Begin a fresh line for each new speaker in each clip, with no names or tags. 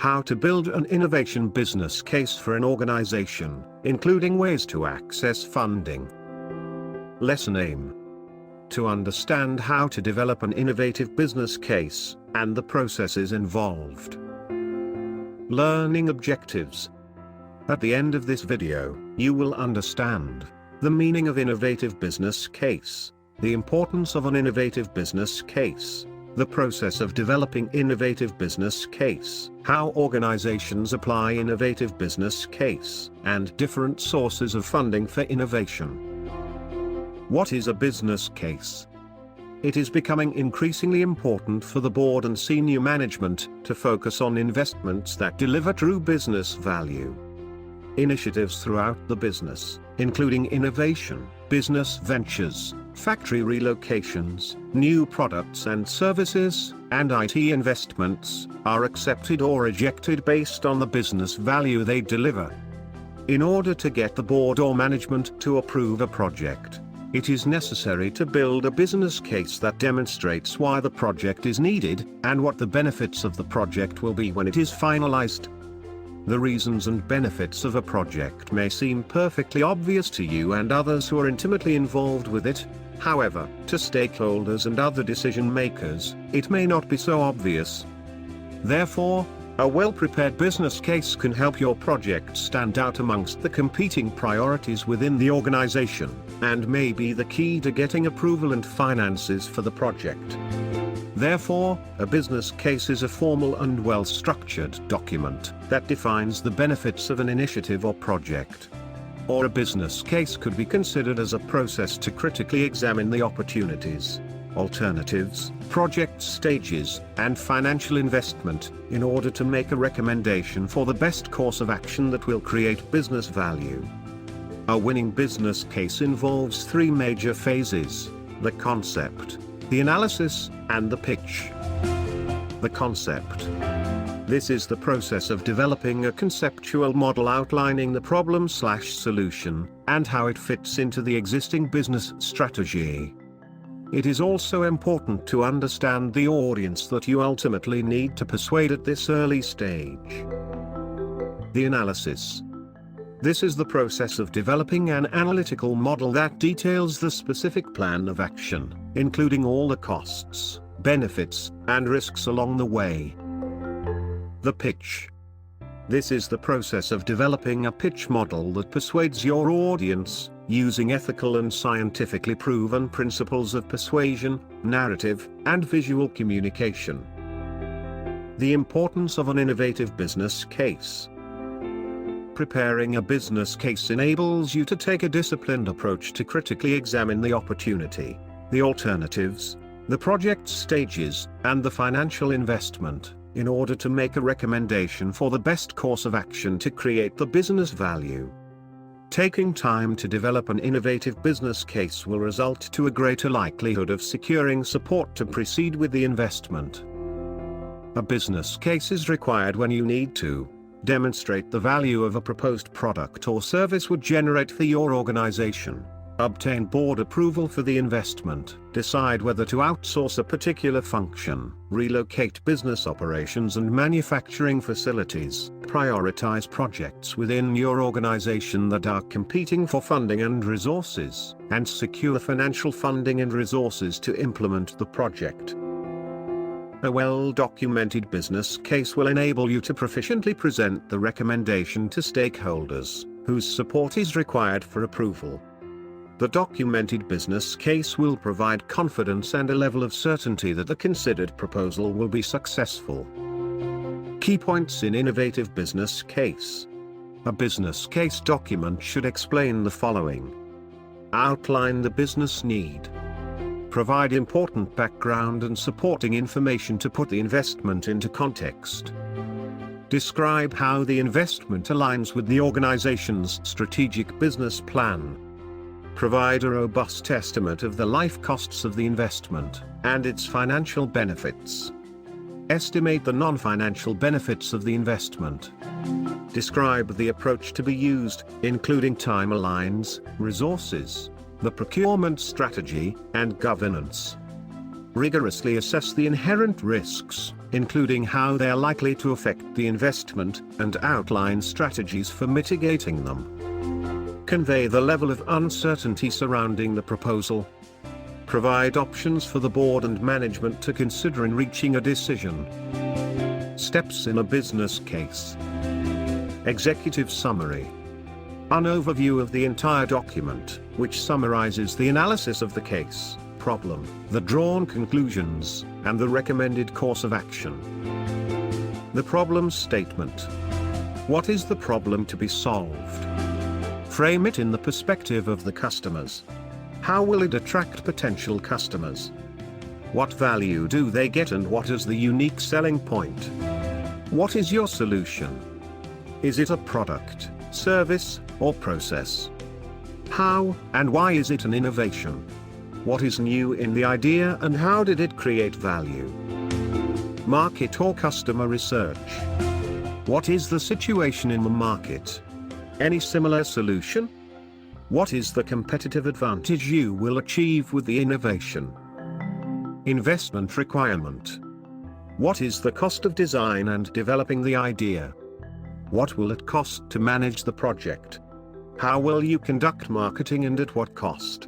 How to build an innovation business case for an organization, including ways to access funding. Lesson aim: to understand how to develop an innovative business case, and the processes involved. Learning objectives. At the end of this video, you will understand the meaning of innovative business case, the importance of an innovative business case, the process of developing innovative business case, how organizations apply innovative business case, and different sources of funding for innovation. What is a business case? It is becoming increasingly important for the board and senior management to focus on investments that deliver true business value. Initiatives throughout the business, including innovation, business ventures, factory relocations, new products and services, and IT investments, are accepted or rejected based on the business value they deliver. In order to get the board or management to approve a project, it is necessary to build a business case that demonstrates why the project is needed, and what the benefits of the project will be when it is finalized. The reasons and benefits of a project may seem perfectly obvious to you and others who are intimately involved with it. However, to stakeholders and other decision makers, it may not be so obvious. Therefore, a well-prepared business case can help your project stand out amongst the competing priorities within the organization, and may be the key to getting approval and finances for the project. Therefore, a business case is a formal and well-structured document that defines the benefits of an initiative or project. Or a business case could be considered as a process to critically examine the opportunities, alternatives, project stages, and financial investment, in order to make a recommendation for the best course of action that will create business value. A winning business case involves three major phases: the concept, the analysis, and the pitch. The concept. This is the process of developing a conceptual model outlining the problem/solution, and how it fits into the existing business strategy. It is also important to understand the audience that you ultimately need to persuade at this early stage. The analysis. This is the process of developing an analytical model that details the specific plan of action, including all the costs, benefits, and risks along the way. The pitch. This is the process of developing a pitch model that persuades your audience, using ethical and scientifically proven principles of persuasion, narrative, and visual communication. The importance of an innovative business case. Preparing a business case enables you to take a disciplined approach to critically examine the opportunity, the alternatives, the project stages, and the financial investment, in order to make a recommendation for the best course of action to create the business value. Taking time to develop an innovative business case will result to a greater likelihood of securing support to proceed with the investment. A business case is required when you need to demonstrate the value of a proposed product or service would generate for your organization, obtain board approval for the investment, decide whether to outsource a particular function, relocate business operations and manufacturing facilities, prioritize projects within your organization that are competing for funding and resources, and secure financial funding and resources to implement the project. A well-documented business case will enable you to proficiently present the recommendation to stakeholders, whose support is required for approval. The documented business case will provide confidence and a level of certainty that the considered proposal will be successful. Key points in innovative business case. A business case document should explain the following. Outline the business need. Provide important background and supporting information to put the investment into context. Describe how the investment aligns with the organization's strategic business plan. Provide a robust estimate of the life costs of the investment, and its financial benefits. Estimate the non-financial benefits of the investment. Describe the approach to be used, including timelines, resources, the procurement strategy, and governance. Rigorously assess the inherent risks, including how they are likely to affect the investment, and outline strategies for mitigating them. Convey the level of uncertainty surrounding the proposal. Provide options for the board and management to consider in reaching a decision. Steps in a business case. Executive summary. An overview of the entire document, which summarizes the analysis of the case, problem, the drawn conclusions, and the recommended course of action. The problem statement. What is the problem to be solved? Frame it in the perspective of the customers. How will it attract potential customers? What value do they get and what is the unique selling point? What is your solution? Is it a product, service, or process? How and why is it an innovation? What is new in the idea and how did it create value? Market or customer research. What is the situation in the market? Any similar solution? What is the competitive advantage you will achieve with the innovation? Investment requirement. What is the cost of design and developing the idea? What will it cost to manage the project? How will you conduct marketing and at what cost?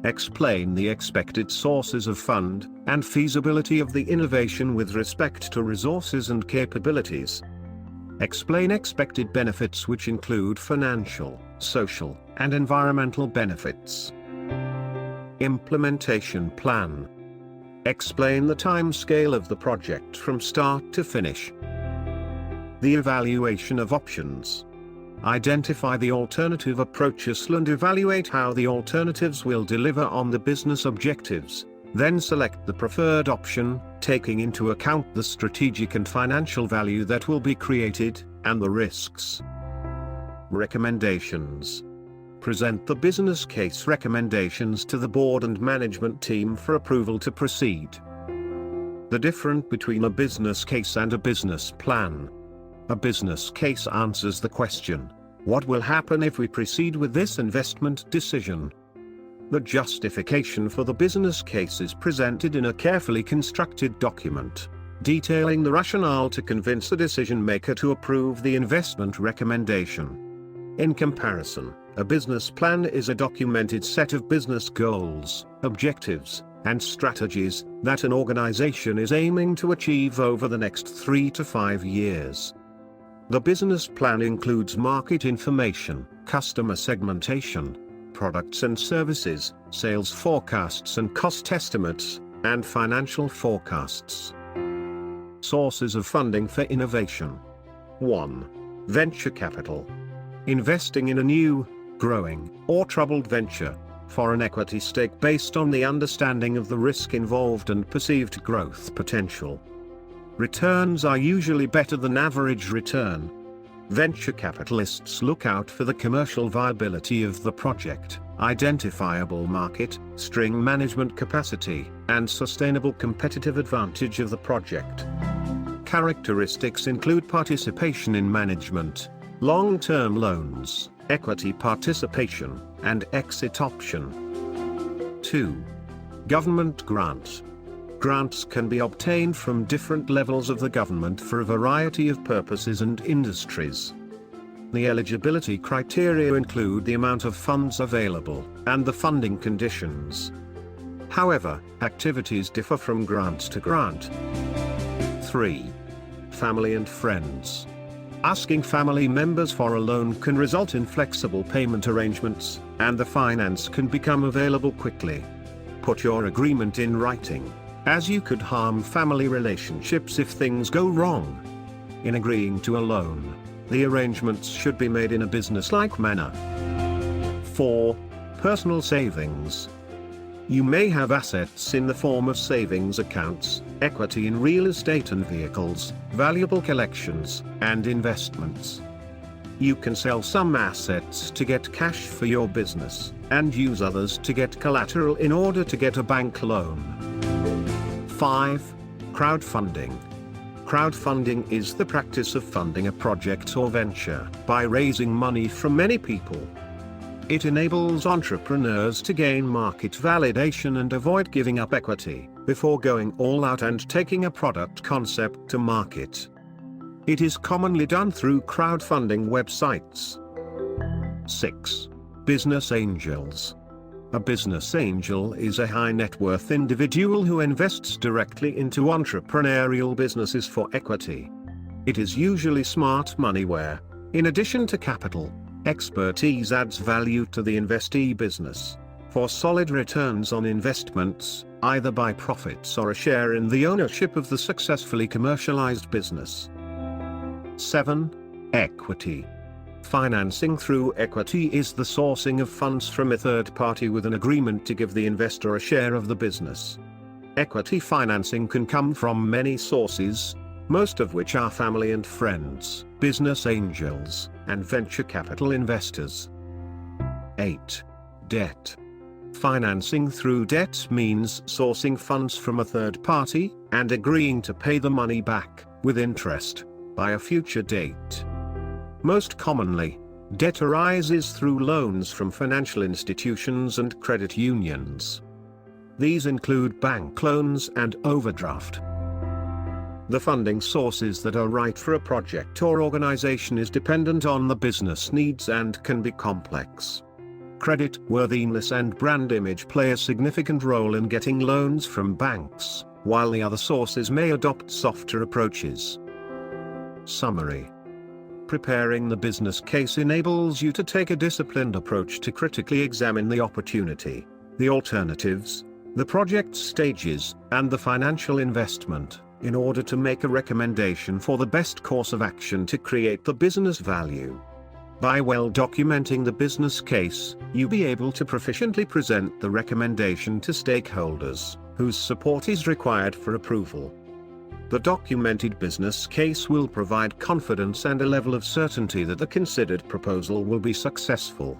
Explain the expected sources of fund and feasibility of the innovation with respect to resources and capabilities. Explain expected benefits which include financial, social, and environmental benefits. Implementation plan. Explain the timescale of the project from start to finish. The evaluation of options. Identify the alternative approaches and evaluate how the alternatives will deliver on the business objectives. Then select the preferred option, taking into account the strategic and financial value that will be created, and the risks. Recommendations. Present the business case recommendations to the board and management team for approval to proceed. The difference between a business case and a business plan. A business case answers the question, what will happen if we proceed with this investment decision? The justification for the business case is presented in a carefully constructed document, detailing the rationale to convince the decision maker to approve the investment recommendation. In comparison, a business plan is a documented set of business goals, objectives, and strategies that an organization is aiming to achieve over the next 3 to 5 years. The business plan includes market information, customer segmentation, products and services, sales forecasts and cost estimates, and financial forecasts. Sources of funding for innovation. 1. Venture capital. Investing in a new, growing, or troubled venture, for an equity stake based on the understanding of the risk involved and perceived growth potential. Returns are usually better than average return. Venture capitalists look out for the commercial viability of the project, identifiable market, string management capacity, and sustainable competitive advantage of the project. Characteristics include participation in management, long-term loans, equity participation, and exit option. 2. Government grants. Grants can be obtained from different levels of the government for a variety of purposes and industries. The eligibility criteria include the amount of funds available, and the funding conditions. However, activities differ from grant to grant. 3. Family and friends. Asking family members for a loan can result in flexible payment arrangements, and the finance can become available quickly. Put your agreement in writing, as you could harm family relationships if things go wrong. In agreeing to a loan, the arrangements should be made in a business-like manner. 4. Personal savings. You may have assets in the form of savings accounts, equity in real estate and vehicles, valuable collections, and investments. You can sell some assets to get cash for your business, and use others to get collateral in order to get a bank loan. 5. Crowdfunding. Crowdfunding is the practice of funding a project or venture by raising money from many people. It enables entrepreneurs to gain market validation and avoid giving up equity, before going all out and taking a product concept to market. It is commonly done through crowdfunding websites. 6. Business angels. A business angel is a high-net-worth individual who invests directly into entrepreneurial businesses for equity. It is usually smart money where, in addition to capital, expertise adds value to the investee business, for solid returns on investments, either by profits or a share in the ownership of the successfully commercialized business. 7. Equity. Financing through equity is the sourcing of funds from a third party with an agreement to give the investor a share of the business. Equity financing can come from many sources, most of which are family and friends, business angels, and venture capital investors. 8. Debt. Financing through debt means sourcing funds from a third party, and agreeing to pay the money back, with interest, by a future date. Most commonly, debt arises through loans from financial institutions and credit unions. These include bank loans and overdraft. The funding sources that are right for a project or organization is dependent on the business needs and can be complex. Credit worthiness and brand image play a significant role in getting loans from banks, while the other sources may adopt softer approaches. Summary. Preparing the business case enables you to take a disciplined approach to critically examine the opportunity, the alternatives, the project stages, and the financial investment, in order to make a recommendation for the best course of action to create the business value. By well documenting the business case, you'll be able to proficiently present the recommendation to stakeholders, whose support is required for approval. The documented business case will provide confidence and a level of certainty that the considered proposal will be successful.